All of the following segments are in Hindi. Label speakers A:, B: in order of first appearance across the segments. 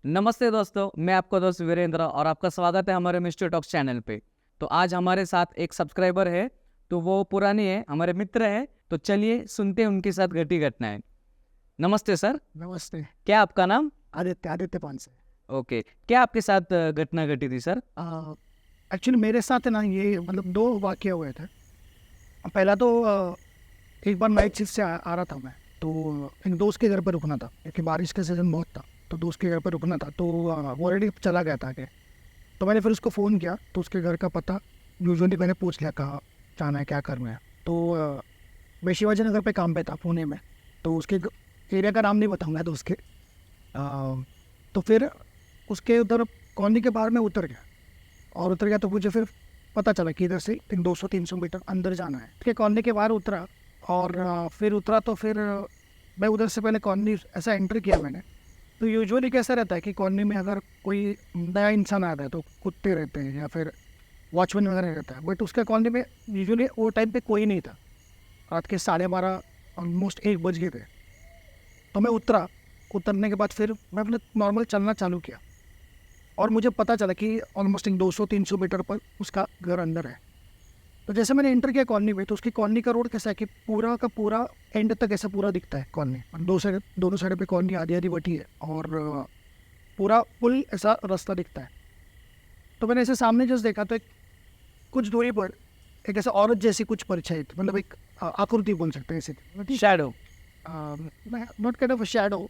A: नमस्ते दोस्तों, मैं आपका दोस्त वीरेंद्र और आपका स्वागत है हमारे मिस्टर टॉक्स चैनल पे। तो आज हमारे साथ एक सब्सक्राइबर है, तो वो पुरानी है, हमारे मित्र है। तो चलिए सुनते हैं उनके साथ घटी घटनाएं। नमस्ते सर,
B: नमस्ते।
A: क्या आपका नाम?
B: आदित्य आदित्य पान से।
A: ओके, क्या आपके साथ घटना घटी थी सर?
B: एक्चुअली मेरे साथ है ना, ये दो वाक़या हुए थे। पहला तो एक बार नाइट शिफ्ट से आ रहा था मैं, तो एक दोस्त के घर पर रुकना था क्योंकि बारिश का सीज़न बहुत था। तो दोस्त के घर पर रुकना था, तो वो ऑलरेडी चला गया था आगे। तो मैंने फिर उसको फ़ोन किया, तो उसके घर का पता यूजुअली मैंने पूछ लिया, कहाँ जाना है, क्या करना है। तो मैं शिवाजी नगर पे काम पे था पुणे में। तो उसके एरिया का नाम नहीं बताऊँगा दोस्त के। तो फिर उसके उधर कॉलोनी के बाहर में उतर गया, और उतर गया तो मुझे फिर पता चला कि इधर से 200-300 मीटर अंदर जाना है। ठीक है, कॉलोनी के बाहर उतरा, और फिर उतरा तो फिर मैं उधर से पहले कॉलोनी ऐसा एंटर किया मैंने। तो यूजुअली कैसा रहता है कि कॉलोनी में अगर कोई नया इंसान आता है तो कुत्ते रहते हैं या फिर वॉचमैन वगैरह रहता है, बट उसके कॉलोनी में यूजुअली वो टाइम पे कोई नहीं था। रात के 12:30 ऑलमोस्ट 1 बज गए थे। तो मैं उतरने के बाद फिर मैं अपने नॉर्मल चलना चालू किया, और मुझे पता चला कि ऑलमोस्ट 200-300 मीटर पर उसका घर अंदर है। तो जैसे मैंने एंटर किया कॉलोनी में, तो उसकी कॉलोनी का रोड कैसा है कि पूरा का पूरा एंड तक ऐसा पूरा दिखता है कॉलोनी। दोनों साइड पे कॉलोनी आधी आधी बटी है, और पूरा पुल ऐसा रास्ता दिखता है। तो मैंने ऐसे सामने जस्ट देखा, तो एक कुछ दूरी पर एक ऐसा औरत जैसी कुछ परछाई थी, मतलब एक आकृति बोल सकते हैं ऐसे,
A: shadow.
B: Not kind of shadow,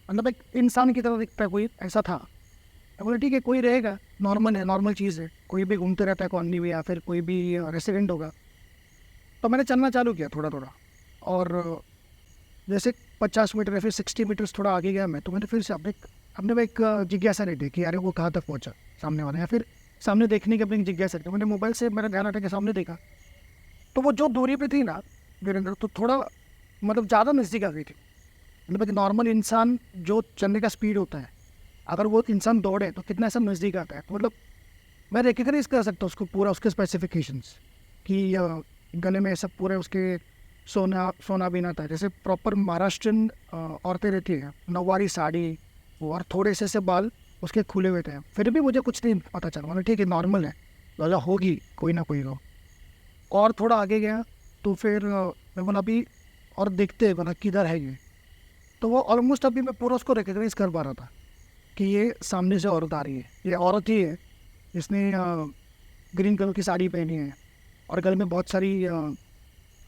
B: मतलब एक इंसान की तरह दिखता है कोई, ऐसा था। मैं बोला ठीक है, कोई रहेगा, नॉर्मल है, नॉर्मल चीज़ है, कोई भी घूमते रहता है कॉलोनी में या फिर कोई भी रेसिडेंट होगा। तो मैंने चलना चालू किया थोड़ा थोड़ा, और जैसे 50 मीटर या फिर 60 मीटर्स थोड़ा आगे गया मैं, तो मैंने फिर से अपने में एक जिज्ञासा रहती है कि अरे वो कहाँ तक पहुँचा सामने वाला, या फिर सामने देखने की अपनी एक जिज्ञासा रहती है। मैंने मोबाइल से मेरा ध्यान हटा के सामने देखा, तो वो जो दूरी पे थी ना वीरेंद्र, तो थोड़ा मतलब ज़्यादा नज़दीक आ गई थी। मतलब एक नॉर्मल इंसान जो चलने का स्पीड होता है, अगर वो इंसान दौड़े तो कितना ऐसा नज़दीक आता है। तो मतलब मैं रिकग्नाइज कर सकता हूँ उसको पूरा, उसके स्पेसिफिकेशंस कि गले में ऐसा पूरे उसके सोना बीना था, जैसे प्रॉपर महाराष्ट्रियन औरतें रहती हैं, नौवारी साड़ी, और थोड़े से बाल उसके खुले हुए थे। फिर भी मुझे कुछ नहीं पता चला, मतलब ठीक है नॉर्मल है, लगा होगी कोई ना कोई हो। और थोड़ा आगे गया तो फिर मैं बोला अभी और देखते बोला किधर है ये। तो वो ऑलमोस्ट अभी मैं पूरा उसको रिकग्नाइज कर पा रहा था कि ये सामने से औरत आ रही है, ये औरत ही है जिसने ग्रीन कलर की साड़ी पहनी है, और गले में बहुत सारी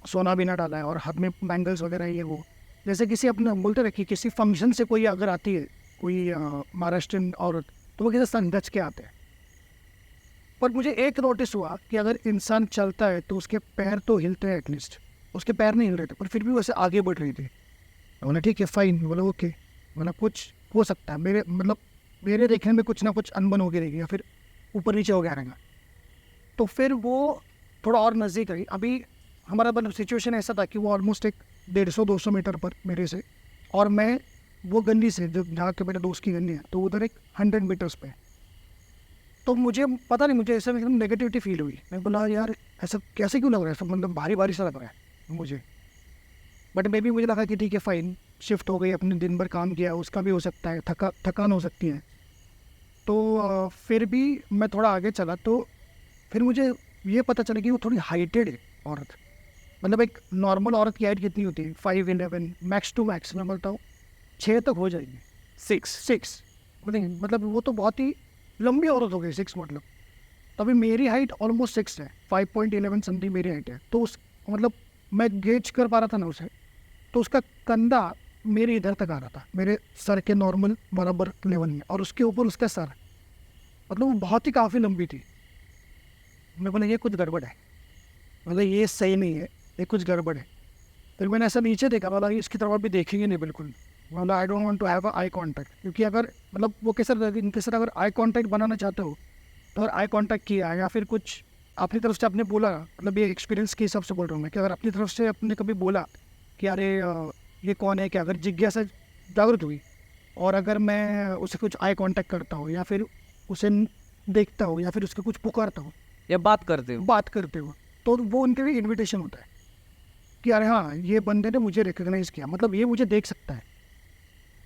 B: सोना बीना डाला है, और हाथ में बैंगल्स वगैरह ये वो, जैसे किसी अपने बोलते रखिए किसी फंक्शन से कोई अगर आती है कोई महाराष्ट्रियन औरत, तो वो किसी संगच के आते हैं। पर मुझे एक नोटिस हुआ कि अगर इंसान चलता है तो उसके पैर तो हिलते हैं एटलीस्ट, उसके पैर नहीं हिल रहे थे, पर फिर भी वैसे आगे बढ़ रही थी। बोला ठीक है फाइन, बोला ओके, बोला कुछ हो सकता है, मेरे देखने में कुछ ना कुछ अनबन हो गई रहेगी या फिर ऊपर नीचे हो गया रहेगा। तो फिर वो थोड़ा और नज़दीक आई। अभी हमारा मतलब सिचुएशन ऐसा था कि वो ऑलमोस्ट एक 150-200 मीटर पर मेरे से, और मैं वो गली से जो जहाँ के मेरे दोस्त की गली है, तो उधर एक 100 मीटर्स पे। तो मुझे पता नहीं, मुझे ऐसा एकदम नेगेटिविटी फील हुई। मैं बोला यार ऐसा कैसे क्यों लग रहा है, सब मतलब भारी भारी सा लग रहा है मुझे। बट मे भी मुझे लगा कि ठीक है फाइन, शिफ्ट हो गई, अपने दिन भर काम किया, उसका भी हो सकता है, थकान हो सकती है। तो फिर भी मैं थोड़ा आगे चला, तो फिर मुझे ये पता चला कि वो थोड़ी हाइटेड है औरत। मतलब एक नॉर्मल औरत की हाइट कितनी होती है, 5'11", मैक्स टू मैक्स मैं बोलता हूँ 6 तक हो जाएगी। 6 मतलब वो तो बहुत ही लंबी औरत हो गई, 6 मतलब। तभी मेरी हाइट ऑलमोस्ट 6 है, 5.11 समथिंग मेरी हाइट है। तो उस मतलब मैं गेज कर पा रहा था ना उसे, तो उसका कंधा मेरे इधर तक आ रहा था, मेरे सर के नॉर्मल बराबर लेवल में, और उसके ऊपर उसका सर, मतलब वो बहुत ही काफ़ी लंबी थी। मैं बोला ये कुछ गड़बड़ है, मतलब ये सही नहीं है, ये कुछ गड़बड़ है। फिर मैंने ऐसा नीचे देखा, बोला इसकी तरफ भी देखेंगे नहीं बिल्कुल। मतलब I don't want to have I contact, क्योंकि अगर मतलब वो इनके साथ अगर आई कांटेक्ट बनाना चाहते हो, तो अगर आई कांटेक्ट किया या फिर कुछ अपनी तरफ से आपने बोला, मतलब ये एक्सपीरियंस के हिसाब से बोल रहा हूँ मैं, कि अगर अपनी तरफ से आपने कभी बोला कि अरे ये कौन है, कि अगर जिज्ञासा जागृत हुई, और अगर मैं उसे कुछ आई कांटेक्ट करता हूँ या फिर उसे देखता हूँ या फिर उसके कुछ पुकारता हूँ,
A: या बात करते हो?
B: बात करते हुए, तो वो उनके लिए इन्विटेशन होता है कि अरे हाँ ये बंदे ने मुझे रिकग्नाइज किया, मतलब ये मुझे देख सकता है।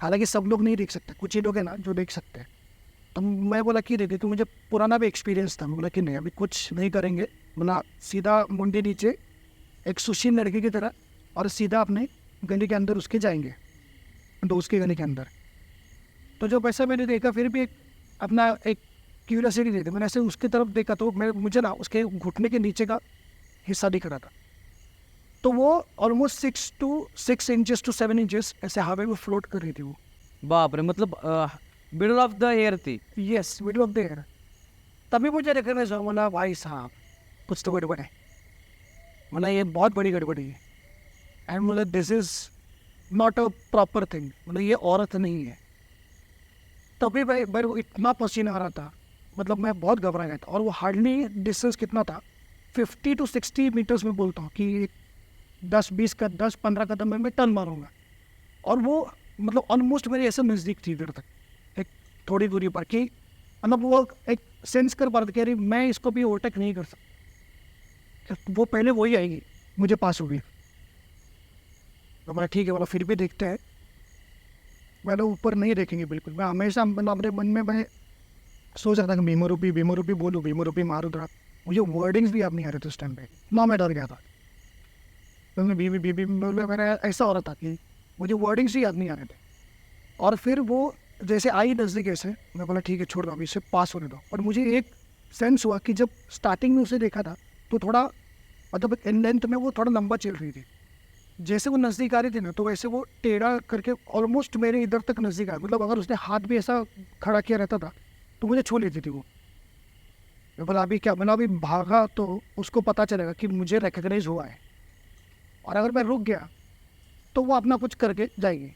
B: हालांकि सब लोग नहीं देख सकते, कुछ ही लोग हैं ना जो देख सकते हैं। तो मैं बोला कि देखिए, तो मुझे पुराना भी एक्सपीरियंस था। मैं बोला कि नहीं, अभी कुछ नहीं करेंगे, बोला सीधा मुंडी नीचे एक सुशील लड़के की तरह और सीधा अपने गली के अंदर उसके जाएंगे, दोस्त के गली के अंदर। तो जब ऐसा मैंने देखा, फिर भी अपना एक क्यूरियोसिटी थी, मैंने ऐसे उसकी तरफ देखा तो मुझे ना उसके घुटने के नीचे का हिस्सा दिख रहा था। तो वो ऑलमोस्ट 6 इंचेस to 7 इंचेस ऐसे हवा में फ्लोट कर रही थी वो।
A: बाप रे, मतलब मिडल ऑफ द एयर थी।
B: Yes, middle of the air. तभी मुझे रिकग्नाइज हुआ, बोला भाई साहब कुछ तो गड़बड़ है, मतलब ये बहुत बड़ी गड़बड़ी है। एंड मतलब this is not a proper thing, मतलब ये औरत नहीं है। तभी भाई मेरे को इतना पसीना आ रहा था, मतलब मैं बहुत घबरा गया था। और वो हार्डली डिस्टेंस कितना था, 50 to 60 मीटर्स में बोलता हूँ कि 10-15 कदम में मैं टर्न मारूंगा। और वो मतलब ऑलमोस्ट मेरे ऐसे नज़दीक थी इधर तक, एक थोड़ी दूरी पर, कि मतलब वो एक सेंस कर पा रहा था कि अरे मैं इसको भी ओवरटेक नहीं कर सकता, वो पहले वही आएगी, मुझे पास होगी। तो मैं ठीक है, बोला फिर भी देखते हैं। मैंने ऊपर नहीं देखेंगे बिल्कुल। मैं हमेशा मतलब अपने मन में मैं सोच रहा था कि भीमो रूपी बोलूँ, भीमो रूपी मारूँ थोड़ा। मुझे वर्डिंग्स भी याद नहीं आ रहे थे उस टाइम पे, ना मैं डर गया था। तो मैं बीबी मेरा ऐसा हो रहा था कि मुझे वर्डिंग्स ही याद नहीं आ रहे थे। और फिर वो जैसे आई नज़दीक ऐसे, मैं बोला ठीक है छोड़ दो, अभी इससे पास होने दो। और मुझे एक सेंस हुआ कि जब स्टार्टिंग में उसे देखा था तो थोड़ा मतलब इन लेंथ में वो थोड़ा लंबा चल रही थी। जैसे वो नज़दीक आ रही थी ना, तो वैसे वो टेढ़ा करके ऑलमोस्ट मेरे इधर तक नज़दीक आया। मतलब अगर उसने हाथ भी ऐसा खड़ा किया रहता था तो मुझे छू लेती थी वो। मैं बोला अभी क्या, मैंने अभी भागा तो उसको पता चलेगा कि मुझे रिकग्नाइज हुआ है, और अगर मैं रुक गया तो वो अपना कुछ करके जाएगी।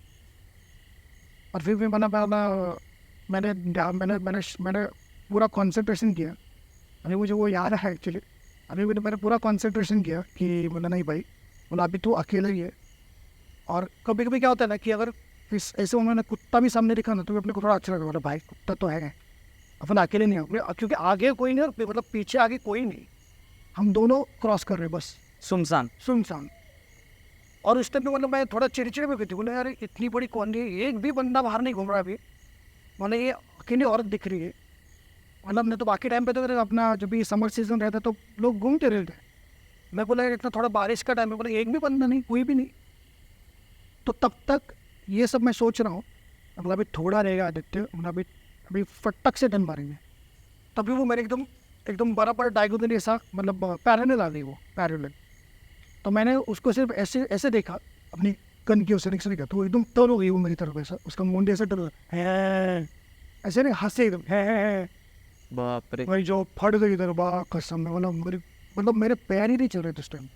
B: और फिर भी मैंने मैंने पूरा कंसंट्रेशन किया। अभी मुझे वो याद है एक्चुअली, अभी मैंने पूरा कंसंट्रेशन किया कि बोला नहीं भाई, बोला अभी तू अकेला ही है। और कभी कभी क्या होता है ना कि अगर इस ऐसे में मैंने कुत्ता भी सामने दिखा ना, तो अपने को थोड़ा अच्छा लगा, बोला भाई कुत्ता तो है, अपन अकेले नहीं हो, क्योंकि आगे कोई नहीं और मतलब पीछे आगे कोई नहीं, हम दोनों क्रॉस कर रहे हैं बस, सुनसान। और उस टाइम पे मतलब मैं थोड़ा चिड़चिड़े में भी थी, बोले यार इतनी बड़ी कॉलोनी है, एक भी बंदा बाहर नहीं घूम रहा अभी, मतलब ये अकेली औरत दिख रही है। मतलब नहीं तो बाकी टाइम पे तो अपना जब भी समर सीजन रहता तो लोग घूमते रहते। मैं बोला इतना थोड़ा बारिश का टाइम है, बोला एक भी बंदा नहीं, कोई भी नहीं। तो तब तक ये सब मैं सोच रहा हूँ, मतलब अभी थोड़ा रहेगा आदित्य, मतलब अभी फटक से टन मारेंगे। तभी वो मेरे एकदम बराबर डायगोनली ऐसा मतलब पैरेलल आ गई वो, पैरेलल। तो मैंने उसको सिर्फ ऐसे देखा, अपनी कन की उससे देखा, तो एकदम टर्न हो गई वो मेरी तरफ ऐसा, उसका मुंडे ऐसा टर्न है ऐसे नहीं, हंसे एकदम है।
A: बाप रे,
B: भाई जो फट गई इधर, वाह कसम में, मतलब मेरे पैर ही नहीं चल रहे थे उस टाइम।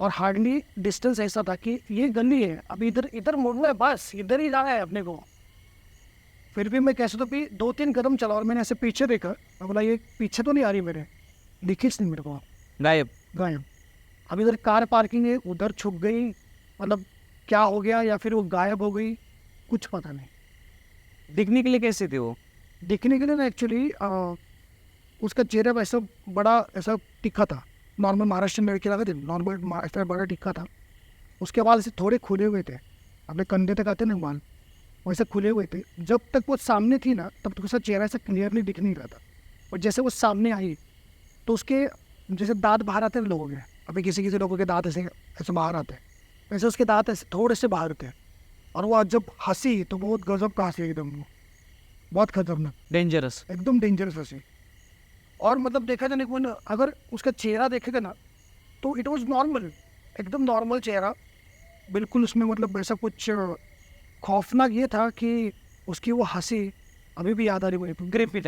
B: और हार्डली डिस्टेंस ऐसा था कि ये गली है, अभी इधर मुड़ना है, बस इधर ही जाना है अपने को। फिर भी मैं कैसे तो भी 2-3 कदम चला और मैंने ऐसे पीछे देखा, मैं बोला ये पीछे तो नहीं आ रही मेरे, दिखीच नहीं मेरे को, गायब। अब इधर कार पार्किंग है, उधर छुप गई, मतलब क्या हो गया, या फिर वो गायब हो गई, कुछ पता नहीं।
A: दिखने के लिए कैसे थे वो?
B: दिखने के लिए ना एक्चुअली उसका चेहरा वैसा बड़ा ऐसा तिखा था, नॉर्मल महाराष्ट्रियन लड़के लगा थे, नॉर्मल ऐसा बड़ा तिखा था। उसके बाल ऐसे थोड़े खुले हुए थे, अपने कंधे तक आते ना बाल, वैसे खुले हुए थे। जब तक वो सामने थी ना तब तक उसका चेहरा ऐसा क्लियरली दिख नहीं रहा था। और जैसे वो सामने आई तो उसके जैसे दांत बाहर आते हैं लोगों के, अभी किसी लोगों के दांत ऐसे बाहर आते हैं, वैसे उसके दांत ऐसे थोड़े से बाहर थे। और वो जब हंसी तो बहुत गजब का हंसी, एकदम बहुत खतरनाक,
A: डेंजरस।
B: एकदम डेंजरस हंसी। और मतलब देखा जाने को ना, अगर उसका चेहरा देखेगा ना तो इट वॉज नॉर्मल, एकदम नॉर्मल चेहरा बिल्कुल। उसमें मतलब ऐसा कुछ खौफनाक ये था कि उसकी वो हंसी अभी भी याद आ रही मुझे, क्रीपी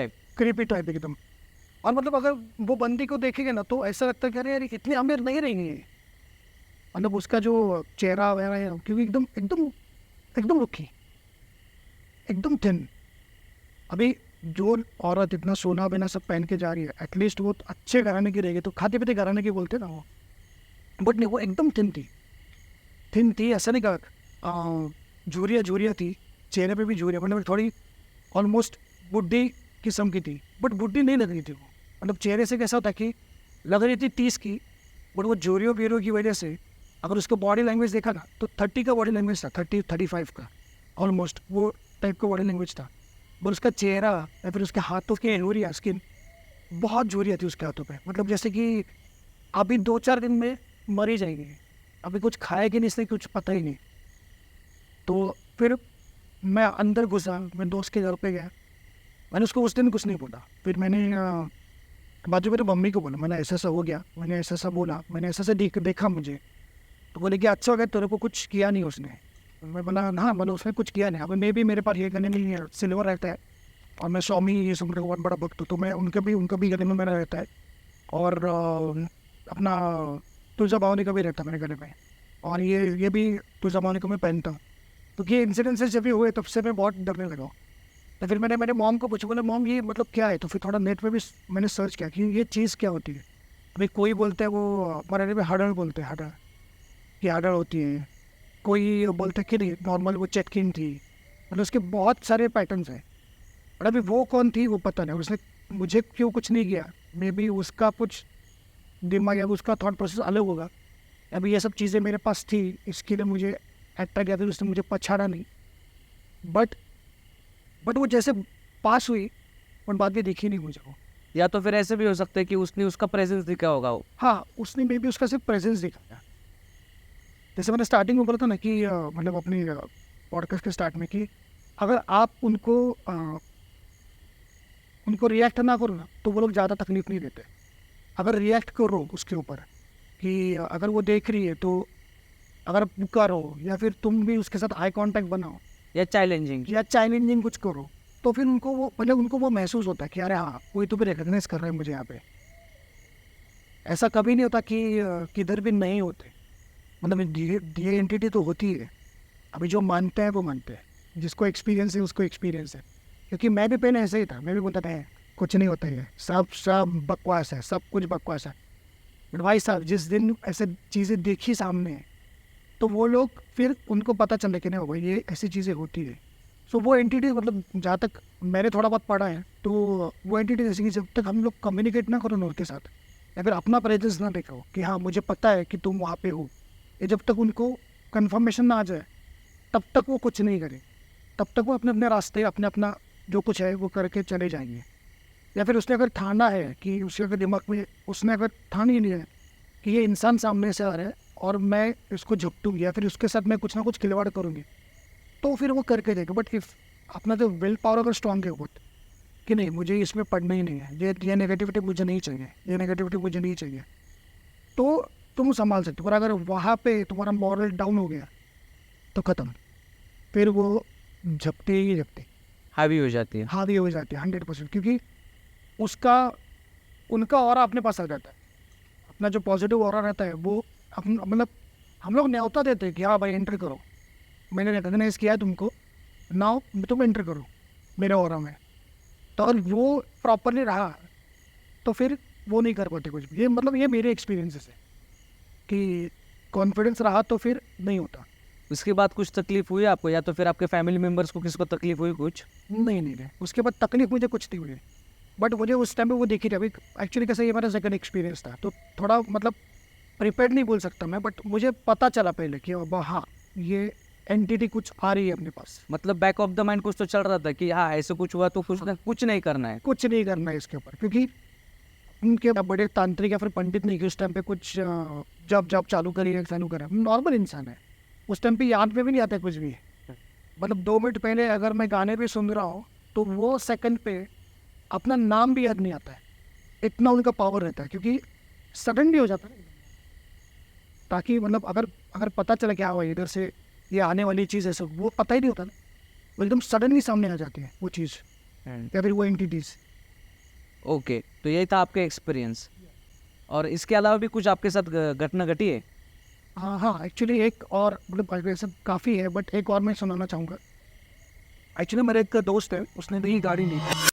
B: टाइप एकदम। और मतलब अगर वो बंदी को देखेंगे ना तो ऐसा लगता है कि अरे यार इतनी अमीर नहीं रही है, मतलब उसका जो चेहरा वगैरह है, क्योंकि एकदम रुखी, एकदम थिन। अभी जो औरत इतना सोना बिना सब पहन के जा रही है, एटलीस्ट वो अच्छे घराने की रहेगी, तो खाते पीते घराने की बोलते ना वो, बट नहीं, वो एकदम थिन थी। ऐसा नहीं कहा, झूरिया थी, चेहरे पे भी झूरिया, मतलब थोड़ी ऑलमोस्ट बुढ़ी किस्म की थी, बट बुढ़ी नहीं लग रही थी वो। मतलब चेहरे से कैसा होता कि लग रही थी 30 की, बट वो झूरियों की वजह से अगर उसको बॉडी लैंग्वेज देखा ना तो 30 का बॉडी लैंग्वेज था, 30-35 का। ऑलमोस्ट वो टाइप का बॉडी लैंग्वेज था। पर उसका चेहरा या फिर उसके हाथों की झुर्रियाँ, स्किन बहुत झुर्रियाँ थी उसके हाथों पे, मतलब जैसे कि अभी 2-4 दिन में मर ही जाएगी, अभी कुछ खाया कि नहीं इसने कुछ पता ही नहीं। तो फिर मैं अंदर घुसा, मैं दोस्त के घर पे गया, मैंने उसको उस दिन कुछ नहीं बोला। फिर मैंने बाजू मेरे मम्मी को बोला, मैंने ऐसा ऐसा हो गया, मैंने ऐसा ऐसा बोला, मैंने ऐसा ऐसा देखा मुझे। तो बोले कि अच्छा हो गया, तेरे को कुछ किया नहीं उसने। मैं बोला हाँ, बोला उसने कुछ किया नहीं। अब मैं भी, मेरे पास ये गले में सिल्वर रहता है और मैं स्वामी ये सब का बहुत बड़ा भक्त हूँ, तो मैं उनका भी गले में मेरा रहता है। और अपना तुलसा भवानी का भी रहता है मेरे गले में, और ये भी तुलसा भवानी को मैं पहनता हूँ। तो ये इंसिडेंसेस जब भी हुए तब से मैं बहुत डरने लगा हूँ। तो फिर मैंने मेरे मॉम को पूछा, बोला मॉम ये मतलब क्या है? तो फिर थोड़ा नेट पे भी मैंने सर्च किया कि ये चीज़ क्या होती है। अभी कोई बोलते हैं वो मराठी में हडड़ बोलते हैं, हडड़ की हडड़ होती है, कोई बोलते हैं कि नहीं नॉर्मल वो चेटकिन थी, मतलब उसके बहुत सारे पैटर्न्स हैं। और अभी वो कौन थी वो पता नहीं, उसने मुझे क्यों कुछ नहीं किया, मे बी उसका कुछ दिमाग या उसका थॉट प्रोसेस अलग होगा। अभी ये सब चीज़ें मेरे पास थी, इसके लिए मुझे अटैक या फिर उसने मुझे पछाड़ा नहीं। बट वो जैसे पास हुई और बाद में दिखी नहीं मुझे वो।
A: या तो फिर ऐसे भी हो सकता है कि उसने उसका प्रेजेंस दिखा होगा वो।
B: हाँ, उसने मे बी उसका सिर्फ प्रेजेंस दिखाया। जैसे मैंने स्टार्टिंग में बोला था ना कि मतलब अपनी पॉडकास्ट के स्टार्ट में कि अगर आप उनको रिएक्ट ना करो ना तो वो लोग ज़्यादा तकलीफ नहीं देते। अगर रिएक्ट करो उसके ऊपर कि अगर वो देख रही है तो अगर पुकारो या फिर तुम भी उसके साथ आई कांटेक्ट बनाओ
A: या चैलेंजिंग।
B: या चैलेंजिंग कुछ करो, तो फिर उनको वो मतलब उनको वो महसूस होता है कि अरे हाँ कोई तो भी रिकग्नाइज कर रहा है मुझे यहाँ पे। ऐसा कभी नहीं होता कि किधर भी नहीं होते, मतलब ये एंटिटी तो होती है। अभी जो मानते हैं वो मानते हैं, जिसको एक्सपीरियंस है उसको एक्सपीरियंस है। क्योंकि मैं भी पहले ऐसे ही था, मैं भी बोलता था कुछ नहीं होता है, सब बकवास है, सब कुछ बकवास है। बट भाई साहब जिस दिन ऐसे चीज़ें देखी सामने तो वो लोग फिर उनको पता चल कि नहीं भाई ये ऐसी चीज़ें होती है। सो वो एंटिटी मतलब जहाँ तक मैंने थोड़ा बहुत पढ़ा है तो वो एंटिटी जैसे कि जब तक हम लोग कम्युनिकेट ना करो ना उनके साथ या फिर अपना प्रेजेंस ना दिखाओ कि हाँ मुझे पता है कि तुम वहाँ पे हो, ये जब तक उनको कंफर्मेशन ना आ जाए तब तक वो कुछ नहीं करें। तब तक वो अपने अपने रास्ते अपने अपना जो कुछ है वो करके चले जाएंगे। या फिर उसने अगर ठाना है कि उसके अगर दिमाग में उसने अगर ठान ही लिया है कि ये इंसान सामने से आ रहा है और मैं इसको झपटूंगी या फिर उसके साथ मैं कुछ ना कुछ खिलवाड़ करूँगी, तो फिर वो करके देगा। बट इफ अपना जो विल पावर अगर स्ट्रांग है बहुत कि नहीं मुझे इसमें पढ़ना ही नहीं है, ये नेगेटिविटी मुझे नहीं चाहिए, ये नेगेटिविटी मुझे नहीं चाहिए, तो तुम संभाल सकते हो। पर अगर वहाँ पे तुम्हारा मॉरल डाउन हो गया तो ख़त्म, फिर वो झपटे ही झपटे
A: हावी हो जाती है।
B: हावी हो जाती है 100%। क्योंकि उनका ऑरा अपने पास आ जाता है, अपना जो पॉजिटिव ऑरा रहता है वो मतलब हम लोग न्योता देते हैं कि हाँ भाई एंटर करो, मैंने रिकग्नाइज किया है तुमको, नाउ तुम एंटर करो मेरे ऑरा में। तो अगर वो प्रॉपरली रहा तो फिर वो नहीं कर पाते कुछ भी। ये मतलब ये मेरे एक्सपीरियंसेस है कि कॉन्फिडेंस रहा तो फिर नहीं होता।
A: उसके बाद कुछ तकलीफ हुई आपको, या तो फिर आपके फैमिली मेम्बर्स को किसी को तकलीफ हुई कुछ?
B: नहीं, उसके बाद तकलीफ मुझे कुछ नहीं हुई। बट मुझे उस टाइम पे वो देखी थी। अभी एक्चुअली कैसे ये मेरा सेकंड एक्सपीरियंस था तो थोड़ा मतलब प्रिपेयर्ड नहीं बोल सकता मैं, बट मुझे पता चला पहले कि हाँ ये एंटिटी कुछ आ रही है अपने पास।
A: मतलब बैक ऑफ द माइंड कुछ तो चल रहा था कि हाँ ऐसे कुछ हुआ तो कुछ नहीं करना है।
B: कुछ नहीं करना है इसके ऊपर, क्योंकि उनके बड़े तांत्रिक या फिर पंडित नहीं कि उस टाइम पे कुछ जब चालू करिए चालू करें। नॉर्मल इंसान है, उस टाइम पे याद में भी नहीं आता कुछ भी। मतलब 2 मिनट पहले अगर मैं गाने भी सुन रहा हूँ तो वो सेकंड पे अपना नाम भी याद नहीं आता है, इतना उनका पावर रहता है। क्योंकि सडनली हो जाता है, ताकि मतलब अगर पता चला क्या हुआ इधर से ये आने वाली चीज़ है सब वो पता ही नहीं होता ना, वो एकदम सडनली सामने आ जाती है वो चीज़ या फिर वो एंटिटीज़।
A: ओके, तो यही था आपका एक्सपीरियंस। और इसके अलावा भी कुछ आपके साथ घटना घटी है?
B: हाँ, एक्चुअली एक और मतलब ऐसा काफ़ी है, बट एक और मैं सुनाना चाहूँगा। एक्चुअली मेरा एक दोस्त है, उसने नई गाड़ी ली थी।